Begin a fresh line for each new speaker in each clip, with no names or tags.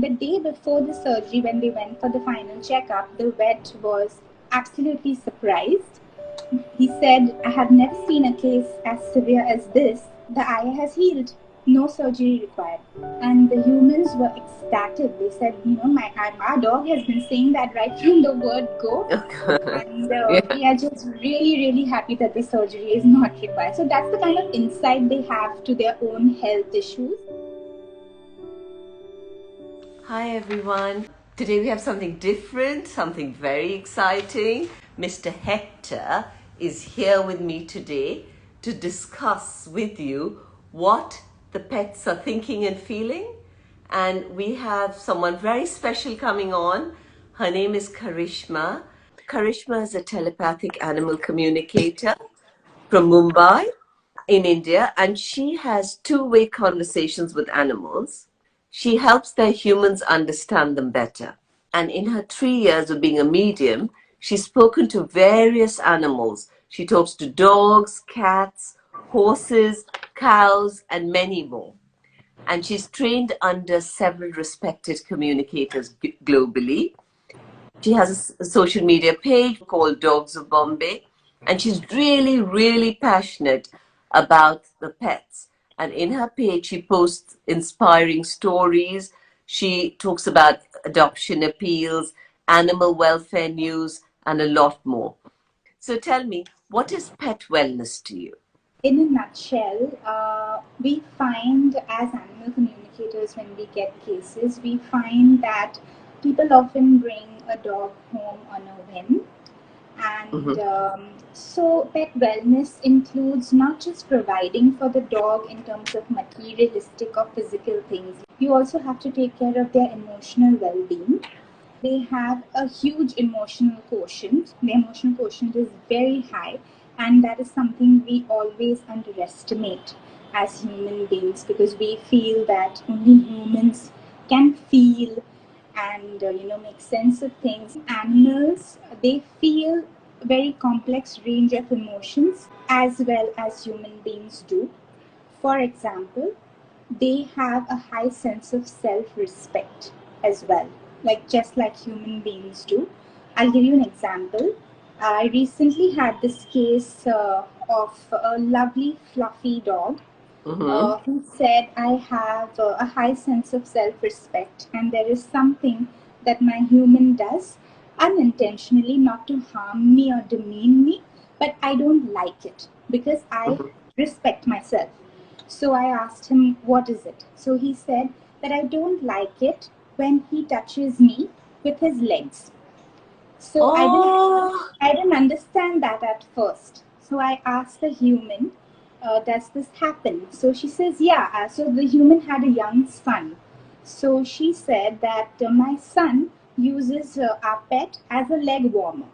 The day before the surgery, when they went for the final checkup, the vet was absolutely surprised. He said, I have never seen a case as severe as this. The eye has healed, no surgery required. And the humans were ecstatic. They said, our dog has been saying that right from the word go. And
Yeah.
we are just really, really happy that the surgery is not required. So that's the kind of insight they have to their own health issues.
Hi everyone. Today we have something different, something very exciting. Mr. Hector is here with me today to discuss with you what the pets are thinking and feeling. And we have someone very special coming on. Her name is Karishma. Karishma is a telepathic animal communicator from Mumbai in India, and she has two-way conversations with animals. She helps their humans understand them better. And in her 3 years of being a medium, she's spoken to various animals. She talks to dogs, cats, horses, cows, and many more. And she's trained under several respected communicators globally. She has a social media page called Dogs of Bombay, and she's really, really passionate about the pets. And in her page, she posts inspiring stories. She talks about adoption appeals, animal welfare news, and a lot more. So tell me, what is pet wellness to you?
In a nutshell, we find as animal communicators, when we get cases, we find that people often bring a dog home on a whim. And
Mm-hmm.
so, pet wellness includes not just providing for the dog in terms of materialistic or physical things, you also have to take care of their emotional well being. They have a huge emotional quotient. The emotional quotient is very high, and that is something we always underestimate as human beings, because we feel that only humans can feel and make sense of things. Animals, they feel a very complex range of emotions as well as human beings do. For example, they have a high sense of self-respect as well, like just like human beings do. I'll give you an example. I recently had this case of a lovely fluffy dog
Mm-hmm.
who said, I have a high sense of self-respect, and there is something that my human does unintentionally, not to harm me or demean me, but I don't like it because I
Mm-hmm.
respect myself. So I asked him, what is it? So he said that I don't like it when he touches me with his legs. So
Oh,
I didn't understand that at first. So I asked the human, does this happen? So she says, yeah. So the human had a young son. So she said that my son uses our pet as a leg warmer.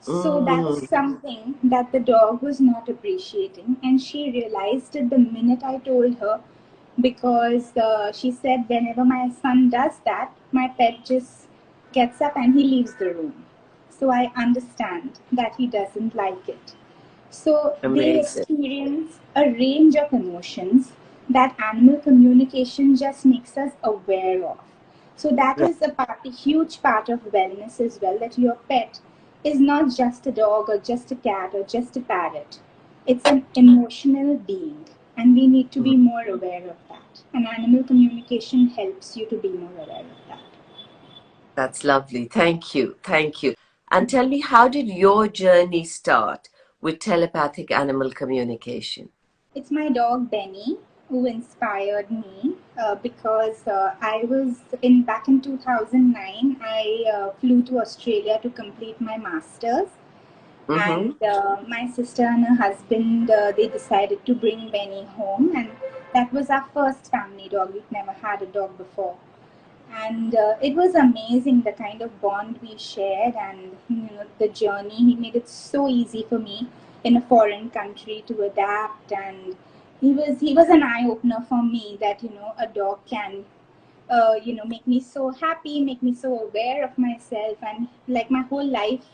So that is
mm,
something that the dog was not appreciating, and she realized it the minute I told her, because she said, whenever my son does that, my pet just gets up and he leaves the room. So I understand that he doesn't like it. So they
amazing.
experience a range of emotions that animal communication just makes us aware of. So that
Right.
is a huge part of wellness as well, that your pet is not just a dog or just a cat or just a parrot. It's an emotional being, and we need to be more aware of that. And animal communication helps you to be more aware of that.
That's lovely. Thank you. Thank you. And tell me, how did your journey start with telepathic animal communication?
It's my dog Benny who inspired me, because I was in back in 2009. I flew to Australia to complete my masters,
Mm-hmm.
and my sister and her husband, they decided to bring Benny home, and that was our first family dog. We'd never had a dog before, and it was amazing the kind of bond we shared, and the journey. He made it so easy for me in a foreign country to adapt, and he was an eye opener for me, that a dog can make me so happy, make me so aware of myself, and like my whole life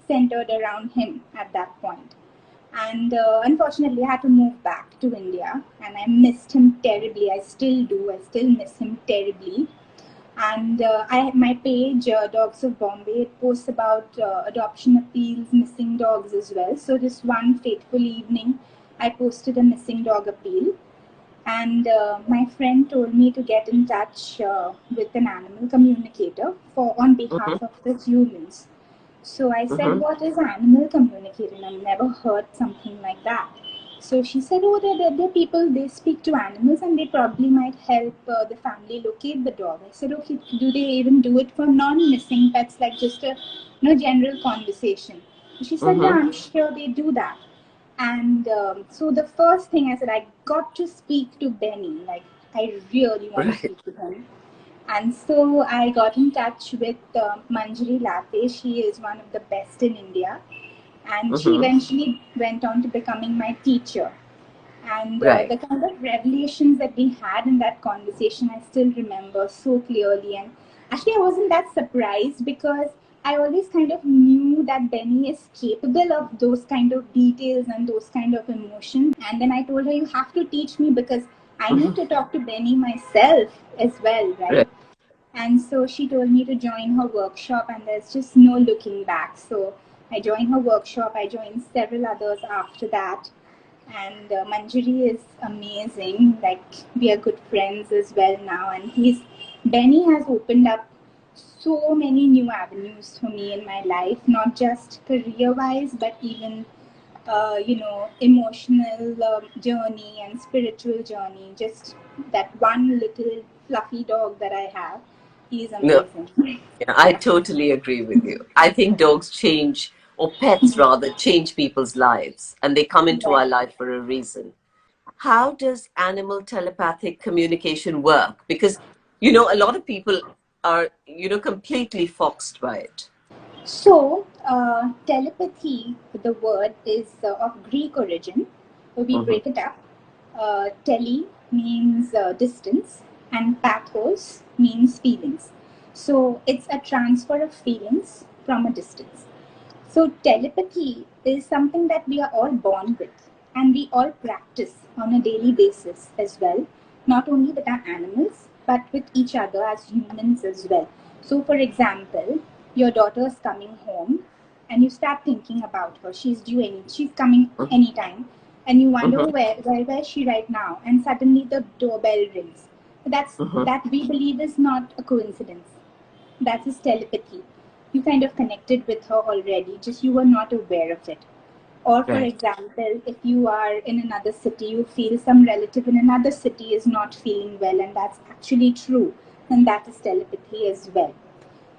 centered around him at that point. And unfortunately, I had to move back to India, and I missed him terribly. I still do. I still miss him terribly. And my page, Dogs of Bombay, it posts about adoption appeals, missing dogs as well. So this one fateful evening, I posted a missing dog appeal, and my friend told me to get in touch with an animal communicator for on behalf of the humans. So I said,
Mm-hmm.
what is animal communicator? I've never heard something like that. So she said, oh, they're people, they speak to animals and they probably might help the family locate the dog. I said, okay, do they even do it for non-missing pets, like just a general conversation? She said, yeah,
Mm-hmm.
I'm sure they do that. And so the first thing I said, I got to speak to Benny. Like, I really want to
Right.
speak to him. And so I got in touch with Manjari Latte. She is one of the best in India. And she
Mm-hmm.
eventually went on to becoming my teacher. And
Right.
the kind of revelations that we had in that conversation, I still remember so clearly. And actually, I wasn't that surprised because I always kind of knew that Benny is capable of those kind of details and those kind of emotions. And then I told her, you have to teach me because I need
Mm-hmm.
to talk to Benny myself as well, right?
Right.
And so she told me to join her workshop, and there's just no looking back. So I joined her workshop. I joined several others after that. And Manjari is amazing. Like, we are good friends as well now. And Benny has opened up so many new avenues for me in my life, not just career wise, but even emotional journey and spiritual journey. Just that one little fluffy dog that I have, he's
No,
amazing.
yeah, I totally agree with you. I think dogs change, or pets rather, change people's lives, and they come into
Right.
our life for a reason. How does animal telepathic communication work? Because, a lot of people are, completely foxed by it.
So, telepathy, the word, is of Greek origin. So we
Mm-hmm.
break it up. Tele means distance, and pathos means feelings. So, it's a transfer of feelings from a distance. So, telepathy is something that we are all born with, and we all practice on a daily basis as well, not only with our animals, but with each other as humans as well. So, for example, your daughter is coming home and you start thinking about her. She's coming anytime, and you wonder
Mm-hmm.
where is she right now, and suddenly the doorbell rings.
Mm-hmm.
That we believe is not a coincidence. That's his telepathy. You kind of connected with her already, just you were not aware of it. Or, for
Right.
example, if you are in another city, you feel some relative in another city is not feeling well, and that's actually true, and that is telepathy as well.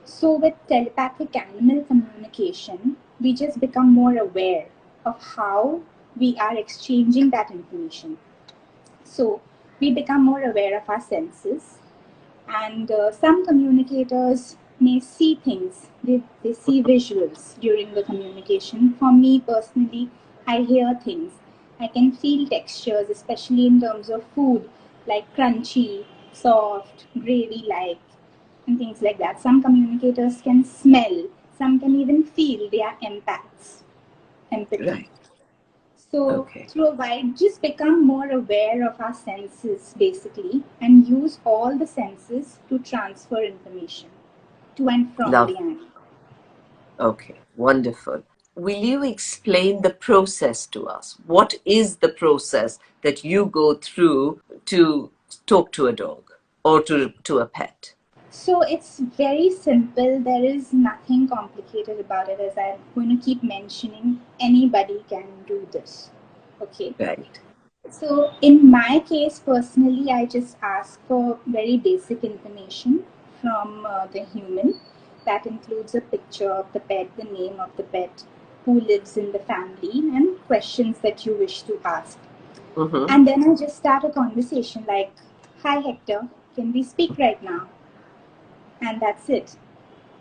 So, with telepathic animal communication, we just become more aware of how we are exchanging that information. So, we become more aware of our senses, and some communicators may see things, they see visuals during the communication. For me personally, I hear things. I can feel textures, especially in terms of food, like crunchy, soft, gravy like, and things like that. Some communicators can smell, some can even feel. They are empaths, empathy.
Right.
So,
Okay.
through a wide, just become more aware of our senses basically, and use all the senses to transfer information to and from
Love.
the animal.
Okay. Wonderful. Will you explain the process to us? What is the process that you go through to talk to a dog or to a pet?
So, it's very simple. There is nothing complicated about it, as I'm going to keep mentioning. Anybody can do this. Okay.
Right.
So, in my case personally, I just ask for very basic information from the human. That includes a picture of the pet, the name of the pet, who lives in the family, and questions that you wish to ask.
Mm-hmm.
And then I just start a conversation like, "Hi Hector, can we speak right now?" And that's it.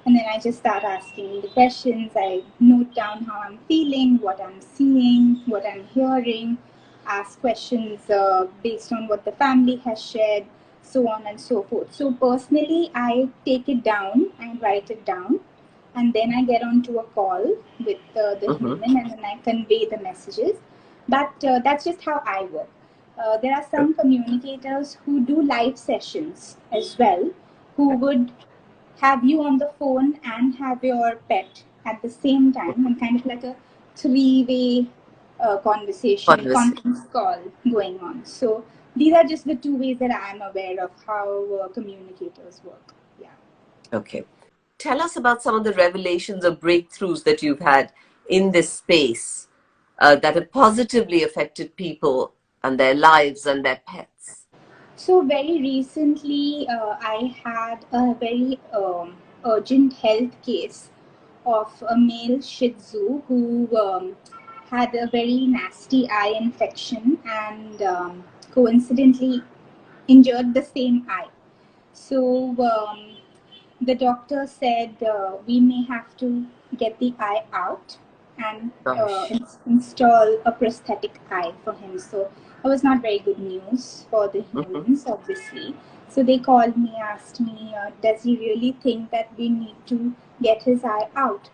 And then I just start asking the questions. I note down how I'm feeling, what I'm seeing, what I'm hearing, ask questions based on what the family has shared, so on and so forth. So, personally, I take it down, I write it down, and then I get onto a call with the
Mm-hmm.
human, and then I convey the messages. But that's just how I work. There are some communicators who do live sessions as well, who would have you on the phone and have your pet at the same time, and kind of like a three-way conversation,
Conversation.
conference call going on. So these are just the two ways that I am aware of how communicators work. Yeah.
Okay. Tell us about some of the revelations or breakthroughs that you've had in this space that have positively affected people and their lives and their pets.
So very recently, I had a very urgent health case of a male Shih Tzu who had a very nasty eye infection and coincidentally injured the same eye. So the doctor said we may have to get the eye out and
Gosh.
install a prosthetic eye for him. So it was not very good news for the
Hmm.
humans, obviously. So they called me, asked me, does he really think that we need to get his eye out?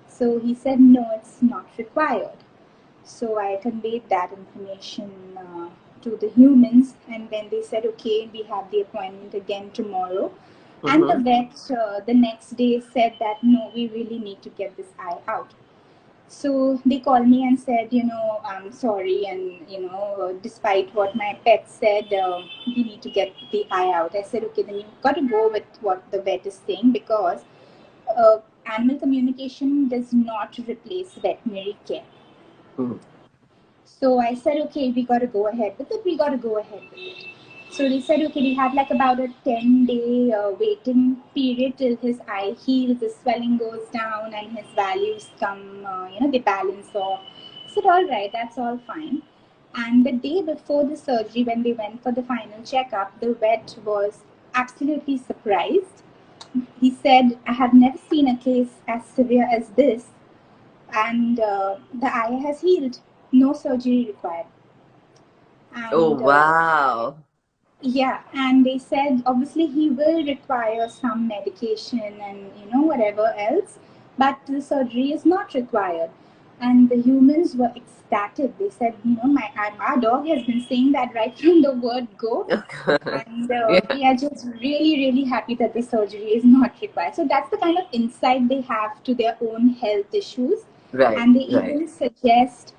So he said, no, it's not required. So I conveyed that information to the humans, and then they said, okay, we have the appointment again tomorrow. And the
Hmm.
vet the next day said that no, we really need to get this eye out. So they called me and said, I'm sorry, and despite what my pet said, we need to get the eye out. I said, okay, then you've got to go with what the vet is saying, because uh, animal communication does not replace veterinary care.
Hmm.
So I said, okay, we got to go ahead with it. We got to go ahead with it. So they said, okay, we have like about a 10-day waiting period till his eye heals, the swelling goes down, and his values come, they balance off. I said, all right, that's all fine. And the day before the surgery, when they went for the final checkup, the vet was absolutely surprised. He said, I have never seen a case as severe as this, and the eye has healed, no surgery required.
Oh,
And
wow.
yeah, and they said obviously he will require some medication and whatever else, but the surgery is not required. And the humans were ecstatic. They said, our dog has been saying that right from the word go, and
Yeah.
we are just really, really happy that the surgery is not required. So that's the kind of insight they have to their own health issues,
Right,
and they
right.
even suggest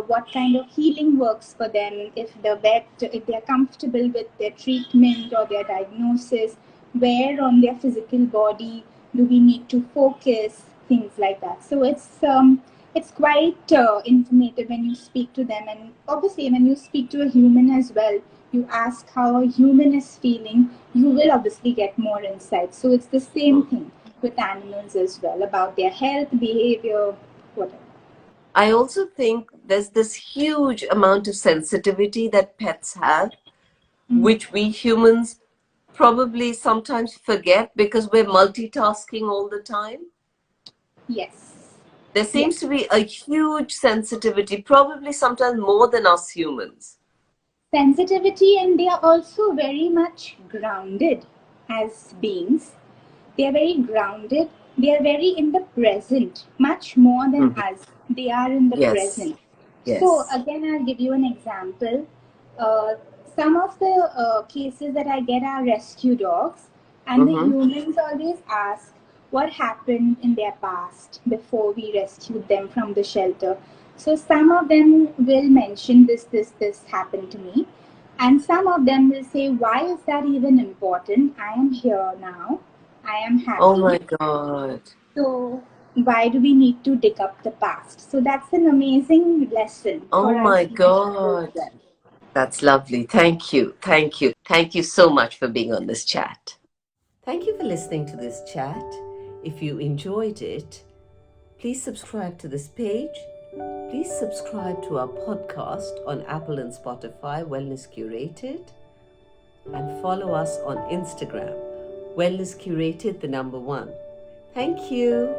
what kind of healing works for them, if they're comfortable with their treatment or their diagnosis, where on their physical body do we need to focus, things like that. So it's quite informative when you speak to them, and obviously when you speak to a human as well, you ask how a human is feeling, you will obviously get more insight. So it's the same
Hmm.
thing with animals as well, about their health, behavior, whatever.
I also think there's this huge amount of sensitivity that pets have,
Mhm.
which we humans probably sometimes forget because we're multitasking all the time.
Yes.
There
Yes.
seems to be a huge sensitivity, probably sometimes more than us humans.
Sensitivity, and they are also very much grounded as beings. They are very grounded. They are very in the present, much more than
Mhm.
us. They are in the
Yes,
present. So
yes.
again, I'll give you an example. Uh, some of the cases that I get are rescue dogs, and the
Hmm.
humans always ask what happened in their past before we rescued them from the shelter. So some of them will mention this happened to me, and some of them will say, why is that even important? I am here now. I am
Oh my
happy.
God.
So why do we need to dig up the past? So that's an amazing lesson
Oh
for
my
us humans as
God.
well.
That's lovely. Thank you. Thank you. Thank you so much for being on this chat. Thank you for listening to this chat. If you enjoyed it, please subscribe to this page. Please subscribe to our podcast on Apple and Spotify, Wellness Curated, and follow us on Instagram, Wellness Curated, the number one. Thank you.